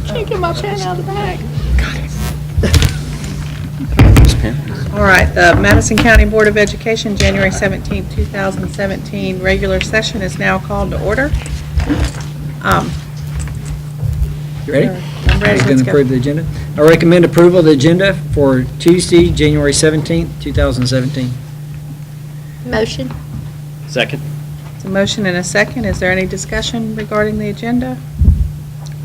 Can't get my pen out of the bag. Pen. All right, the Madison County Board of Education, January 17, 2017, regular session is now called to order. You ready? I'm ready, Are you let's going to go. approve the agenda? I recommend approval of the agenda for Tuesday, January 17th, 2017. Motion. Second. It's a motion and a second. Is there any discussion regarding the agenda?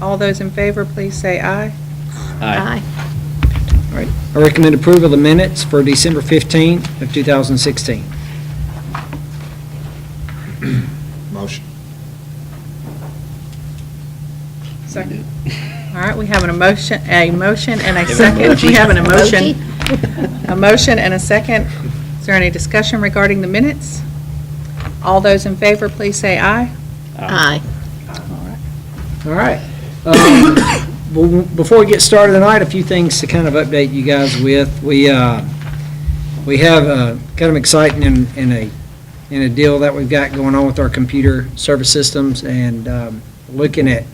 All those in favor, please say aye. Aye. All right. I recommend approval of the minutes for December 15th of 2016. Motion. Second. All right, we have a motion and a second. We have an emotion, a motion and a second. Is there any discussion regarding the minutes? All those in favor, please say aye. Aye. All right. Before we get started tonight, a few things to kind of update you guys with. We have kind of exciting in a deal that we've got going on with our computer service systems, and looking at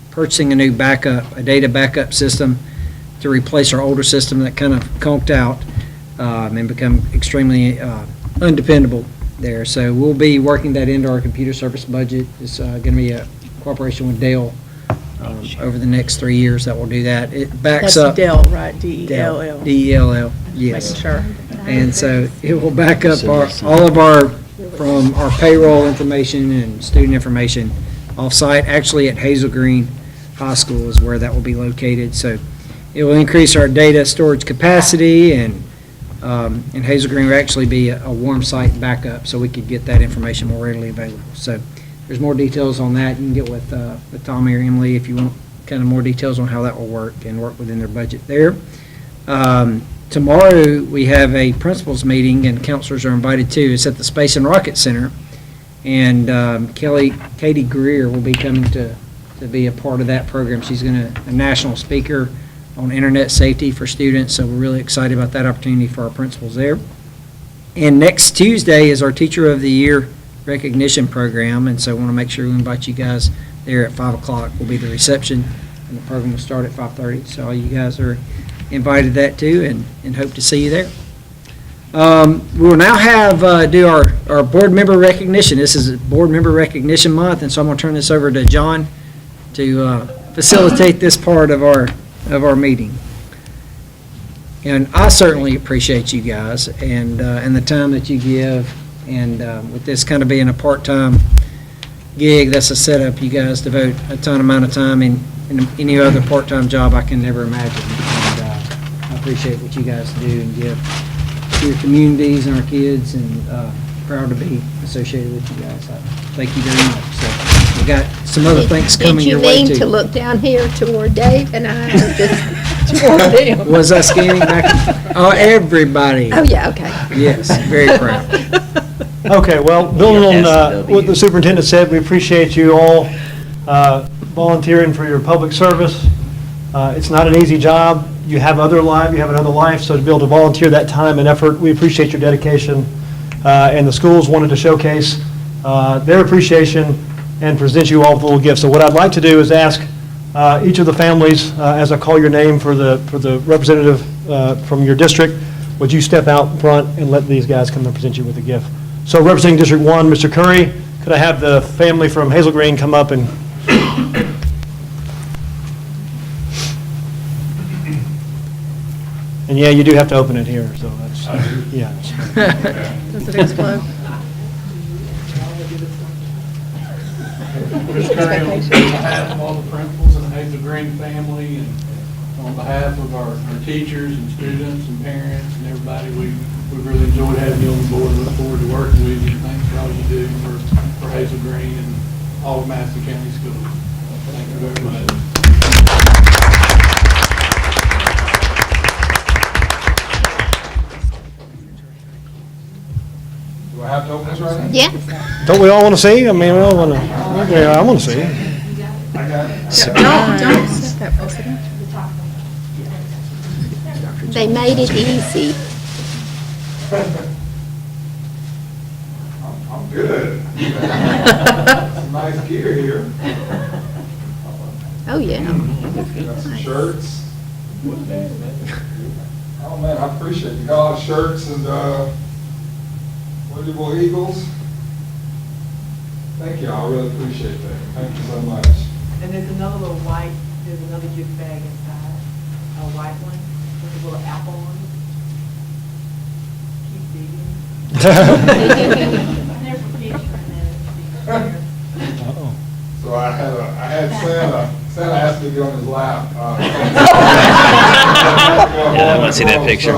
purchasing a new a data backup system to replace our older system that kind of conked out and become extremely undependable there. So we'll be working that into our computer service budget. It's going to be a cooperation with Dell over the next 3 years that we'll do that. It backs That's up. Dell, right? D-E-L-L. D-E-L-L, yes. Making sure. And so it will back up all of our payroll information and student information off-site. Actually, at Hazel Green High School is where that will be located. So it will increase our data storage capacity, and Hazel Green will actually be a warm site backup, so we could get that information more readily available. So there's more details on that. You can get with Tommy or Emily if you want kind of more details on how that will work and work within their budget there. Tomorrow, we have a principals meeting, and counselors are invited too. It's at the Space and Rocket Center, and Katie Greer will be coming to be a part of that program. She's a national speaker on internet safety for students, so we're really excited about that opportunity for our principals there. And next Tuesday is our Teacher of the Year recognition program, and so I want to make sure we invite you guys there at 5 o'clock. Will be the reception, and the program will start at 5:30. So all you guys are invited to that too, and hope to see you there. We will now do our board member recognition. This is board member recognition month, and so I'm going to turn this over to John to facilitate this part of our meeting. And I certainly appreciate you guys and the time that you give. And with this kind of being a part-time gig, that's a setup. You guys devote a ton amount of time in any other part-time job I can never imagine. And I appreciate what you guys do and give to your communities and our kids, and proud to be associated with you guys. Thank you very much. So we got some other things coming your way too. Did you mean to look down here toward Dave and I, or just toward him? Was I scanning back? Oh, everybody. Oh, yeah, okay. Yes, very proud. Okay, well, building on what the superintendent said, we appreciate you all volunteering for your public service. It's not an easy job. You have another life, so to be able to volunteer that time and effort, we appreciate your dedication. And the schools wanted to showcase their appreciation and present you all with a little gift. So what I'd like to do is ask each of the families, as I call your name for the representative from your district, would you step out front and let these guys come and present you with a gift? So representing District 1, Mr. Curry, could I have the family from Hazel Green come up and... And yeah, you do have to open it here, so that's, yeah. Does it explode? Mr. Curry, on behalf of all the principals and the Hazel Green family, and on behalf of our teachers and students and parents and everybody, we've really enjoyed having you on the board. Look forward to working with you. Thanks for all you do for Hazel Green and all of Madison County Schools. Thank you very much. Do I have to open this right now? Yeah. Don't we all want to see? I mean, we all want to, yeah, I want to see. I got it. Don't set that precedent. They made it easy. I'm good. Some nice gear here. Oh, yeah. Got some shirts. Oh, man, I appreciate you. Got all the shirts and, what are you, boy, Eagles? Thank you, I really appreciate that. Thank you so much. And there's another there's another gift bag inside, a white one with a little apple on it. Keep digging. There's a picture in there. So I had Santa asked me to get on his lap. Yeah, I wanna see that picture.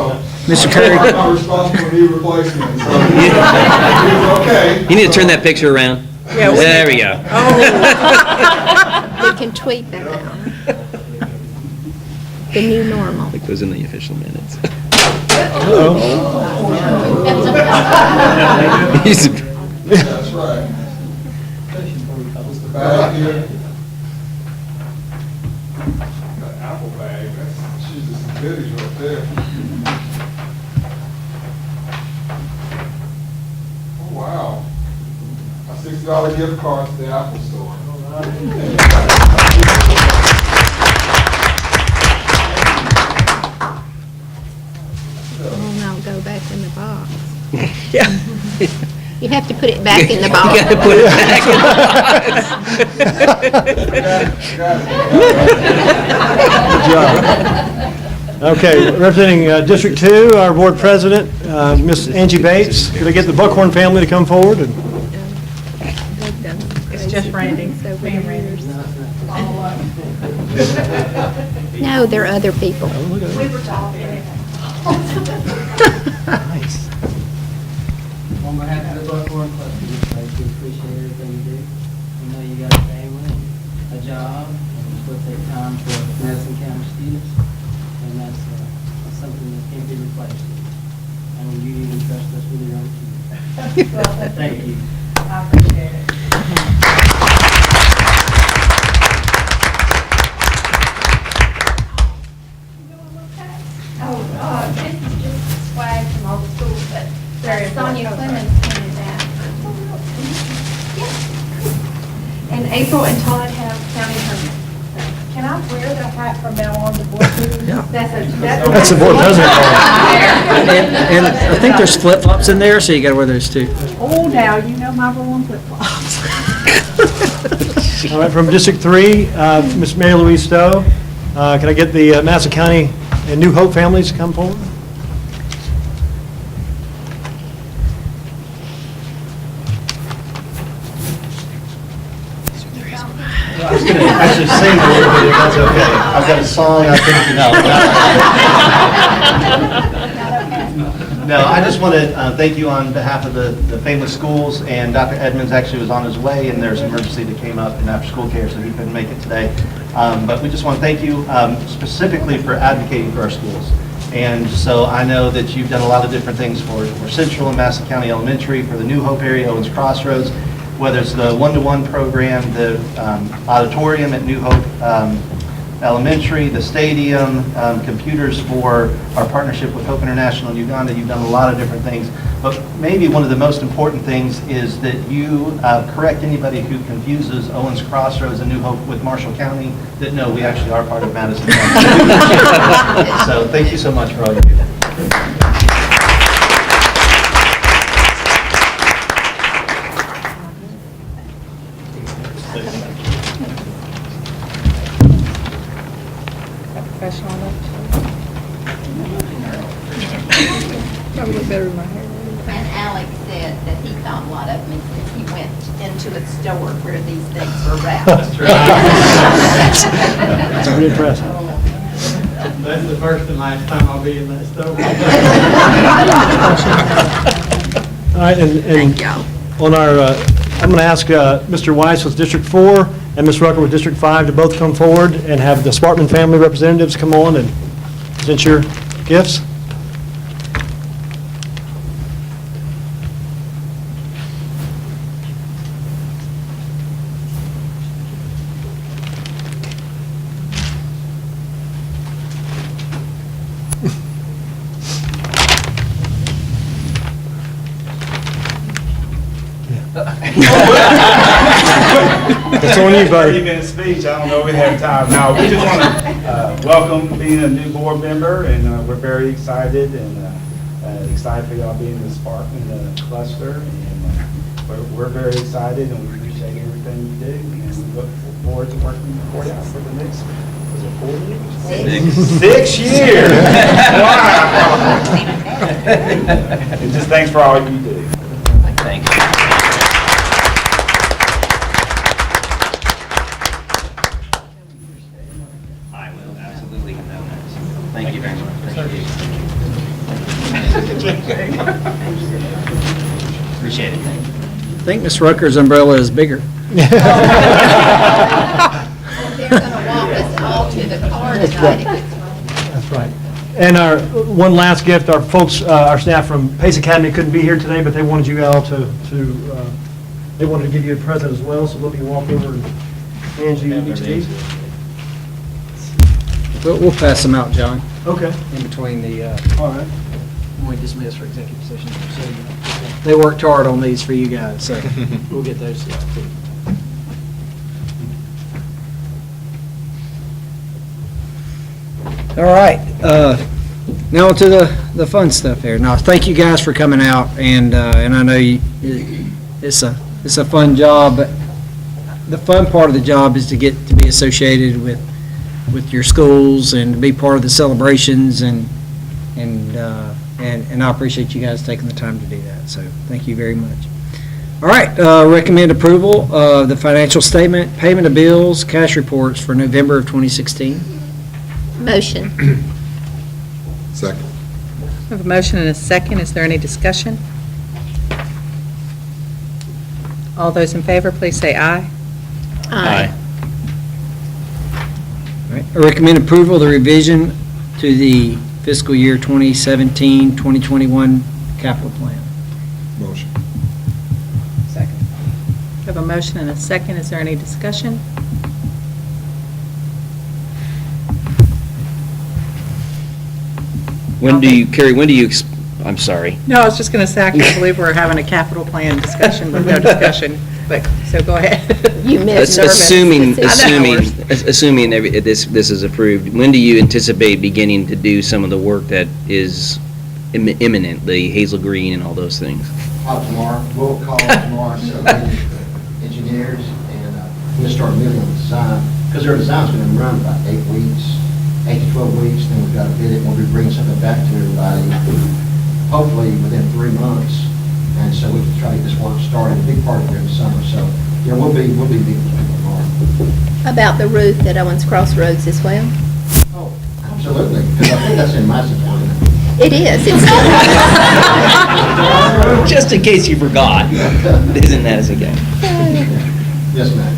Mr. Curry. I'm not responsible for knee replacement, so he was okay. You need to turn that picture around. Yeah, There we go. We can tweet that out. The new normal. It goes in the official minutes. He's- That's right. Just the bag here. That apple bag, she's just some goodies right there. Oh, wow. A $60 gift card to the Apple Store. Oh, no, go back in the box. Yeah. You have to put it back in the You box. gotta put it back in the box. Okay, representing District 2, our board president, Miss Angie Bates. Could I get the Buckhorn family to come forward? And It's just Randy, me and Randy. No, there are other people. On behalf of the Buckhorn Club, we just like to appreciate everything you do. We know you got a family and a job, and you still take time for Madison County students, and that's something that can't be replaced. And you even trust us with your own kids. Thank you. I appreciate it. This is just swag from all the schools, but Sonia Clemens handed that. And April and Todd have county permits. Can I wear the hat from now on to board meetings? Yeah. that's the board president. And I think there's flip-flops in there, so you gotta wear those too. Oh, now, you know my rule on flip-flops. All right, from District 3, Miss Mary Louise Stowe. Can I get the Madison County and New Hope families to come forward? I was going to actually sing a little bit, if that's okay. I've got a song I think you know. No, I just want to thank you on behalf of the famous schools, and Dr. Edmonds actually was on his way, and there's an emergency that came up in after-school care, so he couldn't make it today. But we just want to thank you specifically for advocating for our schools. And so I know that you've done a lot of different things for Central and Madison County Elementary, for the New Hope area, Owens Crossroads, whether it's the one-to-one program, the auditorium at New Hope Elementary, the stadium, computers for our partnership with Hope International in Uganda. You've done a lot of different things. But maybe one of the most important things is that you correct anybody who confuses Owens Crossroads and New Hope with Marshall County, that no, we actually are part of Madison County. So thank you so much for all you do. Professional enough. Probably look better in my hair. And Alex said that he found a lot of them because he went into a store where these things were wrapped. That's pretty impressive. That's the first and last time I'll be in that store. All right, and on our, I'm going to ask Mr. Weiss with District 4 and Ms. Rucker with District 5 to both come forward and have the Sparkman family representatives come on and present your gifts. It's on you, buddy. 30-minute speech, I don't know if we have time. No, we just want to welcome being a new board member, and we're very excited, and excited for y'all being in the Sparkman cluster, and we're very excited, and we appreciate everything you do, and we look forward to working for you for the next, was it 4 years? 6 years! Wow! And just thanks for all you do. Thank you. I will absolutely know that. Thank you very much. Appreciate it. I think Ms. Rucker's umbrella is bigger. They're gonna walk us all to the car tonight if it's raining. That's right. And our, one last gift, our folks, our staff from Pace Academy couldn't be here today, but they wanted you all they wanted to give you a present as well, so let me walk over and hand you each of these. We'll pass them out, John, Okay, in between the, all right. when we dismiss for executive session. So they worked hard on these for you guys, so we'll get those to you. All right, now to the fun stuff here. Now, thank you guys for coming out, and I know it's a fun job, but the fun part of the job is to get to be associated with your schools and to be part of the celebrations, and I appreciate you guys taking the time to do that, so thank you very much. All right, recommend approval of the financial statement, payment of bills, cash reports for November of 2016. Motion. Second. We have a motion and a second. Is there any discussion? All those in favor, please say aye. Aye. All right, I recommend approval of the revision to the fiscal year 2017-2021 capital plan. Motion. Second. We have a motion and a second. Is there any discussion? I'm sorry. No, I was just going to say, I can't believe we're having a capital plan discussion with no discussion, but, so go ahead. You missed nervous. Assuming this is approved, when do you anticipate beginning to do some of the work that is imminently, Hazel Green and all those things? Tomorrow, we'll call tomorrow, so engineers, and we'll start moving on the design, because their design's going to run about 8 weeks, 8 to 12 weeks, then we've got to bid it, we'll be bringing something back to everybody, hopefully within 3 months, and so we can try to get this work started, a big part of it in the summer, so, yeah, we'll be meeting tomorrow. About the roof at Owens Crossroads as well? Oh, absolutely, because I think that's in Madison County. It is. It's Just in case you forgot, isn't that as a game? Yes, ma'am.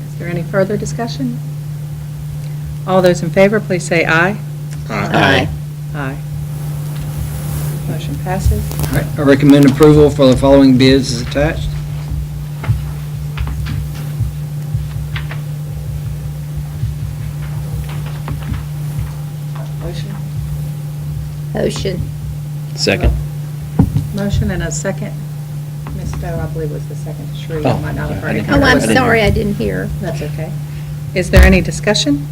Is there any further discussion? All those in favor, please say aye. Aye. Aye. Motion passes. All right, I recommend approval for the following bids as attached. Motion. Motion. Second. Motion and a second. Ms. Stowe, I believe was the second. Sheree, Oh, you might not have heard I it. didn't Oh, I'm hear. sorry, I didn't hear. That's okay. Is there any discussion?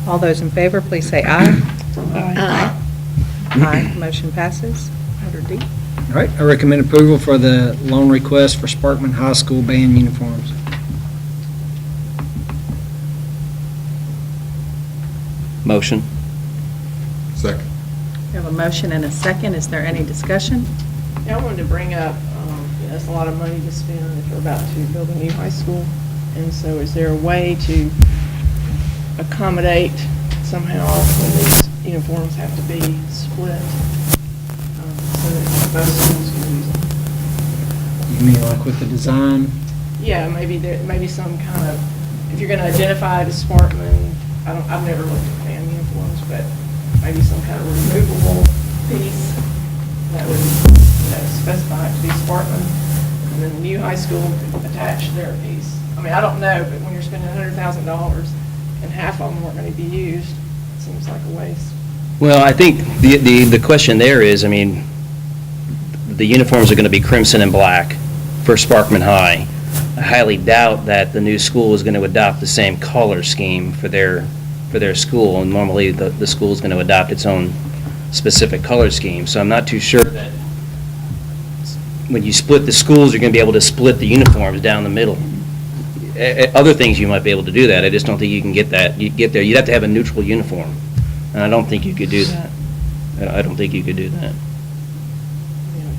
All those in favor, please say aye. Aye. Aye. Motion passes. Order D. All right, I recommend approval for the loan request for Sparkman High School band uniforms. Motion. Second. We have a motion and a second. Is there any discussion? Yeah, I wanted to bring up, that's a lot of money to spend if we're about to build a new high school. And so is there a way to accommodate somehow when these uniforms have to be split so that both schools can use them? You mean like with the design? Yeah, maybe some kind of, if you're going to identify it as Sparkman, I've never looked at band uniforms, but maybe some kind of removable piece that would specify it to be Sparkman, and then the new high school could attach their piece. I mean, I don't know, but when you're spending $100,000 and half of them weren't going to be used, it seems like a waste. Well, I think the question there is, I mean, the uniforms are going to be crimson and black for Sparkman High. I highly doubt that the new school is going to adopt the same color scheme for their school, and normally the school is going to adopt its own specific color scheme. So I'm not too sure that when you split the schools, you're going to be able to split the uniforms down the middle. Other things you might be able to do that. I just don't think you can get that. You get there, you'd have to have a neutral uniform, and I don't think you could do that. I don't think you could do that.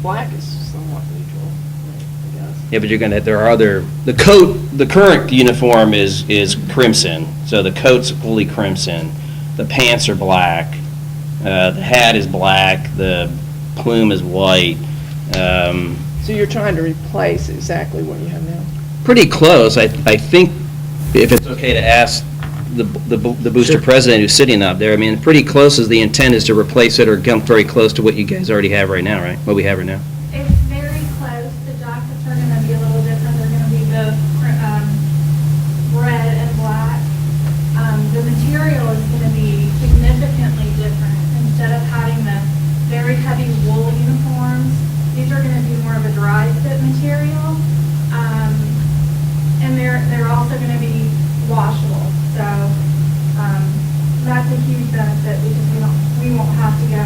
Black is somewhat neutral, I guess. Yeah, but you're gonna, the current uniform is crimson, so the coat's fully crimson, the pants are black, the hat is black, the plume is white. So you're trying to replace exactly what you have now? Pretty close. I think, if it's okay to ask the booster president who's sitting up there, I mean, pretty close is the intent is to replace it or come very close to what you guys already have right now, right? What we have right now. It's very close. The jackets are going to be a little different. They're going to be both red and black. The material is going to be significantly different. Instead of having the very heavy wool uniforms, these are going to be more of a dry fit material. And they're also going to be washable. So that's a huge benefit because we won't have to go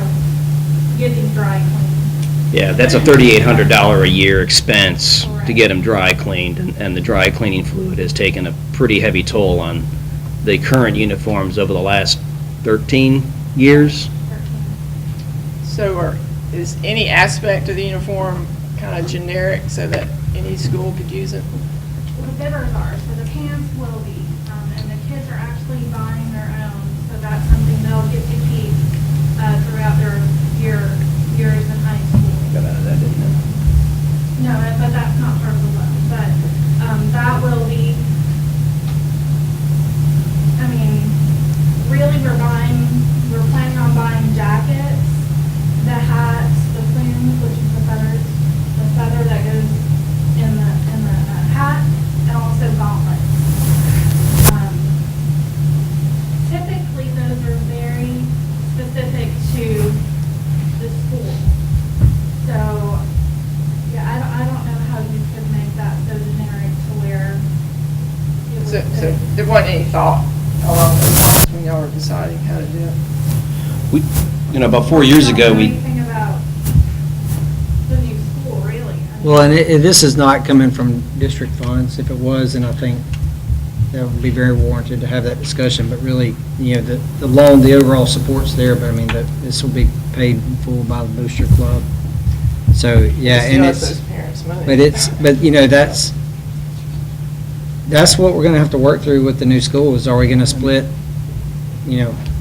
get these dry cleaned. Yeah, that's a $3,800 a year expense to get them dry cleaned, and the dry cleaning fluid has taken a pretty heavy toll on the current uniforms over the last 13 years. So is any aspect of the uniform kind of generic so that any school could use it? Well, the bidders are, so the pants will be, and the kids are actually buying their own, so that's something they'll get to keep throughout their years in high school. Got out of that, didn't it? No, but that's not part of the loan, but that will be, I mean, really we're planning on buying jackets, the hats, the plumes, which is the feather that goes in the hat, and also gauntlets. Typically, those are very specific to the school. So, yeah, I don't know how you could make that so generic to where it would So fit. there wasn't any thought along those lines when y'all were deciding how to do it? About 4 years ago, I don't know we, anything about the new school, really. I mean, Well, and this is not coming from district funds. If it was, then I think that would be very warranted to have that discussion. But really, the loan, the overall support's there, but I mean, this will be paid in full by the Booster Club. So, yeah, Still and has it's, those parents' money. that's what we're gonna have to work through with the new school, is are we gonna split,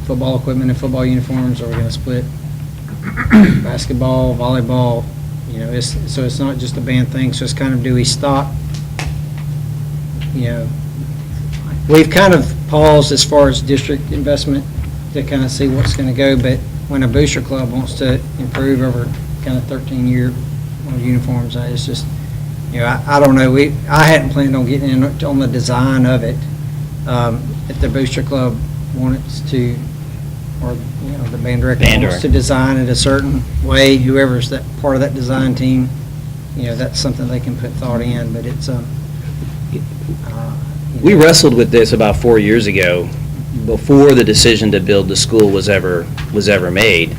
football equipment and football uniforms? Are we gonna split basketball, volleyball? So it's not just a band thing, so it's kind of, do we stop? We've kind of paused as far as district investment to kind of see what's gonna go, but when a booster club wants to improve over kind of 13-year uniforms, it's just, I don't know, I hadn't planned on getting in on the design of it. If the booster club wants to, or, the band director wants to design it a certain way, whoever's that part of that design team, that's something they can put thought in, but it's, we wrestled with this about 4 years ago, before the decision to build the school was ever made.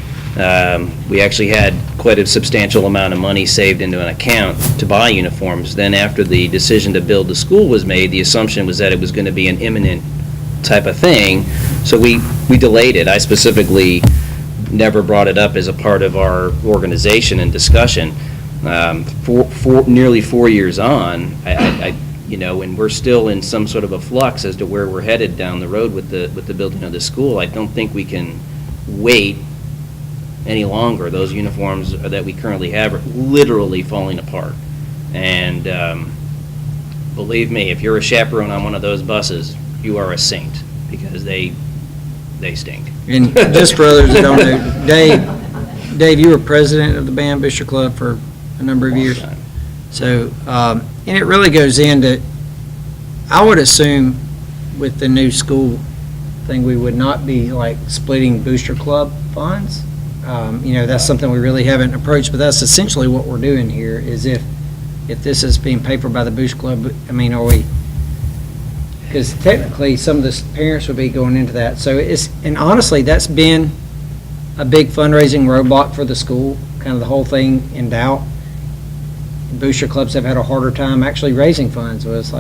We actually had quite a substantial amount of money saved into an account to buy uniforms. Then after the decision to build the school was made, the assumption was that it was going to be an imminent type of thing, so we delayed it. I specifically never brought it up as a part of our organization and discussion. Nearly 4 years on, and we're still in some sort of a flux as to where we're headed down the road with the building of the school. I don't think we can wait any longer. Those uniforms that we currently have are literally falling apart. And believe me, if you're a chaperone on one of those buses, you are a saint, because they stink. and just for others that don't know, Dave, you were president of the Band Booster Club for a number of years. So, and it really goes into, I would assume with the new school thing, we would not be like splitting Booster Club funds. That's something we really haven't approached, but that's essentially what we're doing here, is if this is being paid for by the Booster Club, are we, because technically, some of the parents would be going into that. So and honestly, that's been a big fundraising roadblock for the school, kind of the whole thing in doubt. Booster clubs have had a harder time actually raising funds, with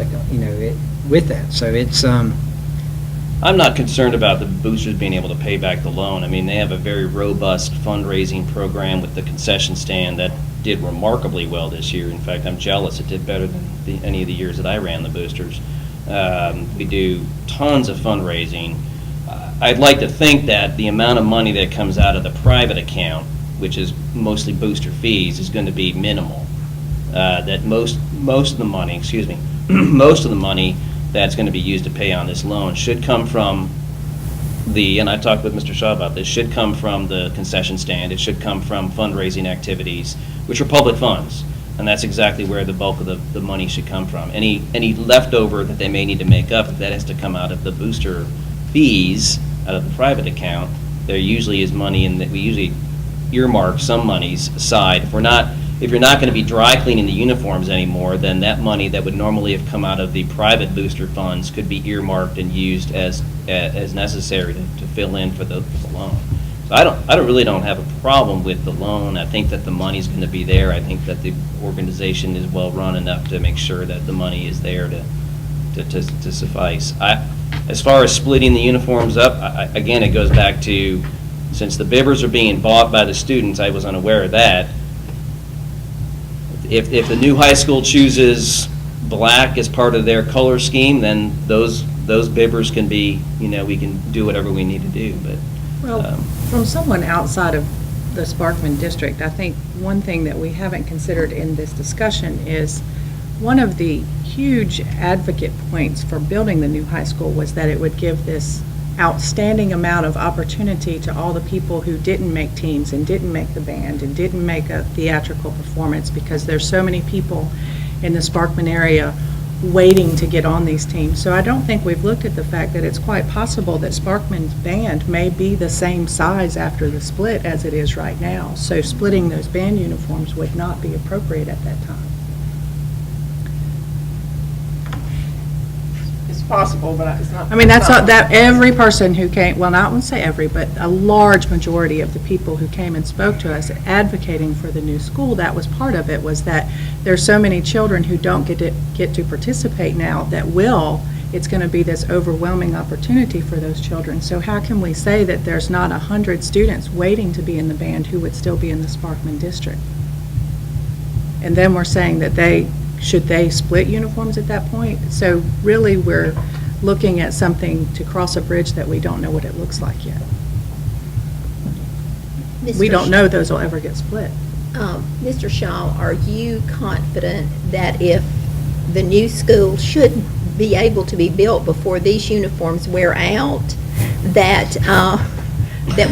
that. So it's, I'm not concerned about the boosters being able to pay back the loan. I mean, they have a very robust fundraising program with the concession stand that did remarkably well this year. In fact, I'm jealous it did better than any of the years that I ran the boosters. We do tons of fundraising. I'd like to think that the amount of money that comes out of the private account, which is mostly booster fees, is going to be minimal. That most of the money, most of the money that's going to be used to pay on this loan should come from and I talked with Mr. Shaw about this, should come from the concession stand. It should come from fundraising activities, which are public funds. And that's exactly where the bulk of the money should come from. Any leftover that they may need to make up, if that has to come out of the booster fees, out of the private account, there usually is money in that we usually earmark some monies aside. If you're not going to be dry cleaning the uniforms anymore, then that money that would normally have come out of the private booster funds could be earmarked and used as necessary to fill in for the loan. So I really don't have a problem with the loan. I think that the money's going to be there. I think that the organization is well run enough to make sure that the money is there to suffice. As far as splitting the uniforms up, again, it goes back to, since the bibbers are being bought by the students, I was unaware of that. If the new high school chooses black as part of their color scheme, then those bibbers can be, we can do whatever we need to do. But Well, from someone outside of the Sparkman district, I think one thing that we haven't considered in this discussion is one of the huge advocate points for building the new high school was that it would give this outstanding amount of opportunity to all the people who didn't make teams and didn't make the band and didn't make a theatrical performance, because there's so many people in the Sparkman area waiting to get on these teams. So I don't think we've looked at the fact that it's quite possible that Sparkman's band may be the same size after the split as it is right now. So splitting those band uniforms would not be appropriate at that time. It's possible, but it's not. I mean, that every person who came, well, I wouldn't say every, but a large majority of the people who came and spoke to us advocating for the new school, that was part of it, was that there's so many children who don't get to participate now that will. It's going to be this overwhelming opportunity for those children. So how can we say that there's not 100 students waiting to be in the band who would still be in the Sparkman district? And then we're saying that should they split uniforms at that point? So really, we're looking at something to cross a bridge that we don't know what it looks like yet. We don't know those will ever get split. Mr. Shaw, are you confident that if the new school should be able to be built before these uniforms wear out, that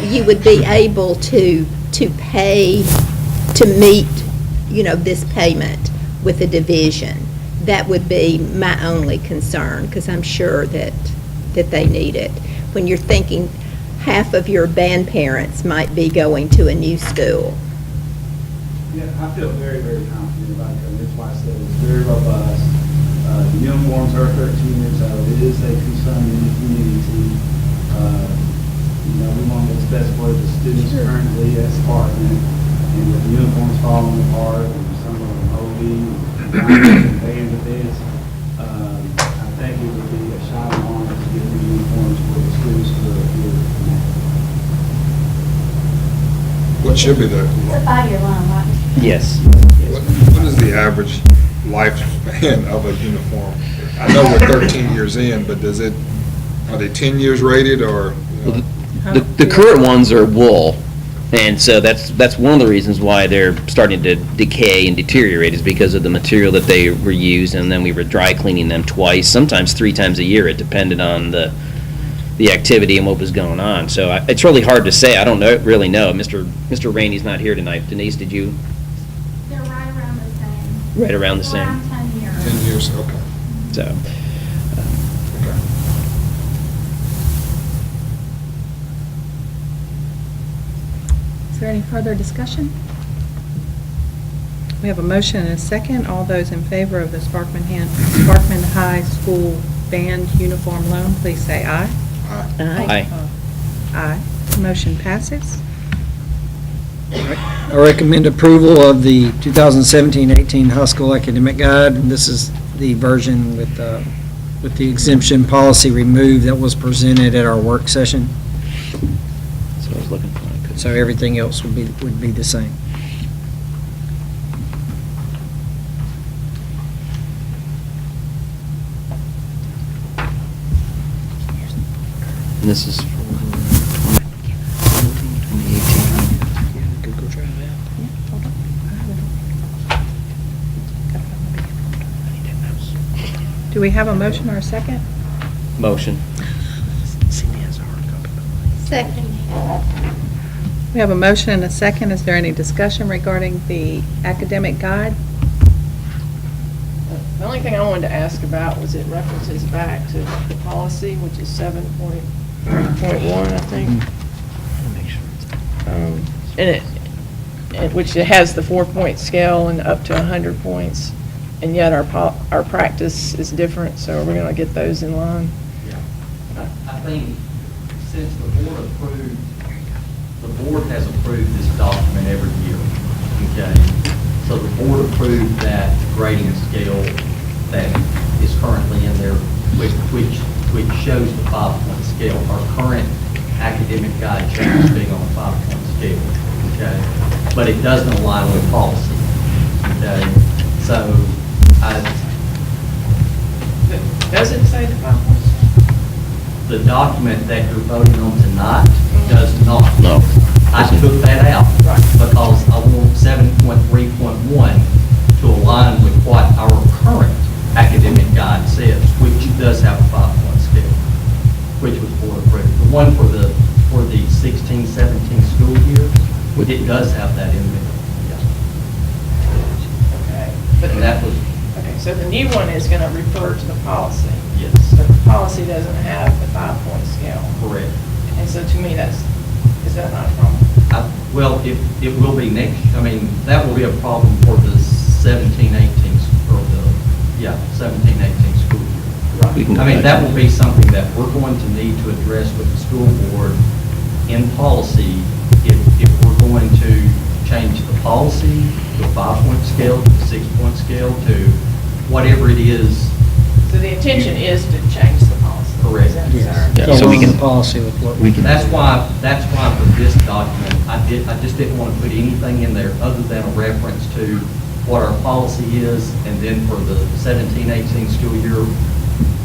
you would be able to pay, to meet, this payment with the division? That would be my only concern, because I'm sure that they need it. When you're thinking half of your band parents might be going to a new school. Yeah, I feel very, very confident about it. That's why I said it's very robust. The uniforms are 13 years old. It is a concern in the community. We want what's best for the students currently at Sparkman. And with the uniforms falling apart, and some of them holding, and paying the bids, I think it would be a shot in the arm to get new uniforms for the students who are here now. What should be the, It's a 5-year loan, right? yes. what is the average lifespan of a uniform? I know we're 13 years in, but are they 10 years rated, or? The current ones are wool, and so that's one of the reasons why they're starting to decay and deteriorate, is because of the material that they were used, and then we were dry cleaning them twice, sometimes 3 times a year. It depended on the activity and what was going on. So it's really hard to say. I don't really know. Mr. Rainey's not here tonight. Denise, did you? They're right around the same. Right around the same. Around 10 years. 10 years, okay. So. Is there any further discussion? We have a motion and a second. All those in favor of the Sparkman High School band uniform loan, please say aye. Aye. Aye. Motion passes. I recommend approval of the 2017-18 high school academic guide. And this is the version with the exemption policy removed that was presented at our work session. So I was looking for it. So everything else would be the same. And this is for 2018. Google Drive app. Do we have a motion or a second? Motion. Second. We have a motion and a second. Is there any discussion regarding the academic guide? The only thing I wanted to ask about was it references back to the policy, which is 7.3.1, I think. Which it has the 4-point scale and up to 100 points, and yet our practice is different, so we're going to get those in line. I think since the board has approved this document every year, okay? So the board approved that grading scale that is currently in there, which shows the 5-point scale. Our current academic guide shows being on a 5-point scale, okay? But it doesn't align with policy, okay? So Does it say the 5-point scale? the document that you're voting on tonight does not. No. I took that out because I want 7.3.1 to align with what our current academic guide says, which does have a 5-point scale, which was board approved. The one for the 16-17 school year, it does have that in there. Okay. But And that was, Okay, so the new one is going to refer to the policy. yes, But the policy doesn't have the 5-point scale. correct. And so to me, is that not a problem? Well, it will be next, I mean, that will be a problem for the 17-18, or the, 17-18 school year. We can go I mean, back that to will be something that we're going to need to address with the school board in policy if we're going to change the policy to a 5-point scale, to a 6-point scale, to whatever it is. So the intention is to change the policy. Correct. Is that Yes. desirable? Yeah, so we Along can- the policy with what we can- That's why for this document, I just didn't want to put anything in there other than a reference to what our policy is, and then for the 17-18 school year,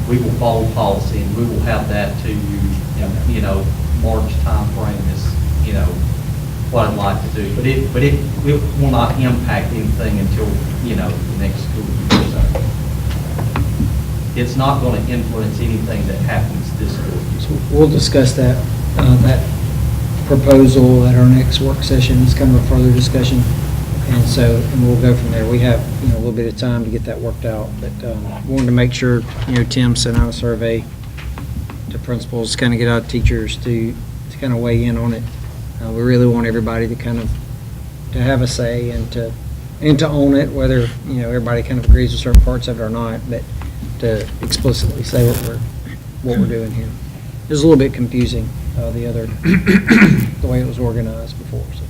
we will follow policy, and we will have that to you, March timeframe is, what I'd like to do. But it will not impact anything until, the next school year. So it's not going to influence anything that happens this school year. So we'll discuss that proposal at our next work session. It's kind of a further discussion. And we'll go from there. We have, a little bit of time to get that worked out, but wanted to make sure, Tim sent out a survey to principals, kind of get out teachers to kind of weigh in on it. We really want everybody to kind of, to have a say and to own it, whether, everybody kind of agrees with certain parts of it or not, but to explicitly say what we're doing here. It was a little bit confusing, the way it was organized before, so.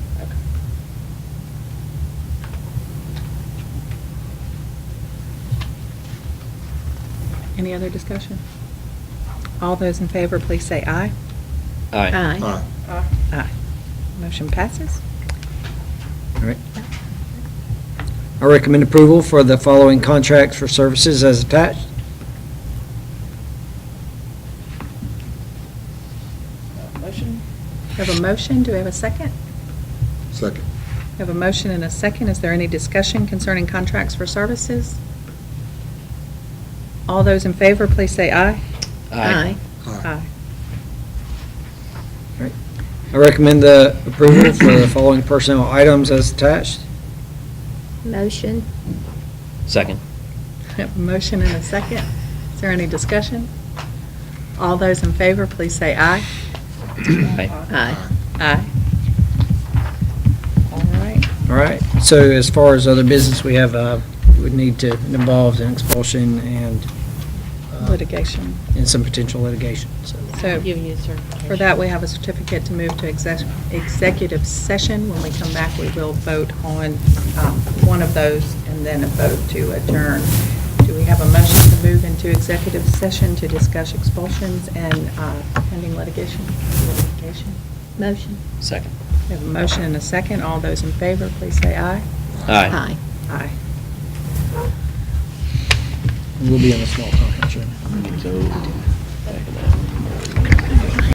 Any other discussion? All those in favor, please say aye. Aye. Aye. Motion passes. All right. I recommend approval for the following contracts for services as attached. Motion? We have a motion. Do we have a second? Second. We have a motion and a second. Is there any discussion concerning contracts for services? All those in favor, please say aye. Aye. Aye. All right. I recommend the approval for the following personnel items as attached. Motion. Second. We have a motion and a second. Is there any discussion? All those in favor, please say aye. Aye. Aye. Aye. All right, so as far as other business, we have, we need to involve in expulsion and Litigation. and some potential litigation, so. So for that, we have a certificate to move to executive session. When we come back, we will vote on one of those and then a vote to adjourn. Do we have a motion to move into executive session to discuss expulsions and pending litigation? Motion. Second. We have a motion and a second. All those in favor, please say aye. Aye. Aye. We'll be in a small conference room. Go back in that.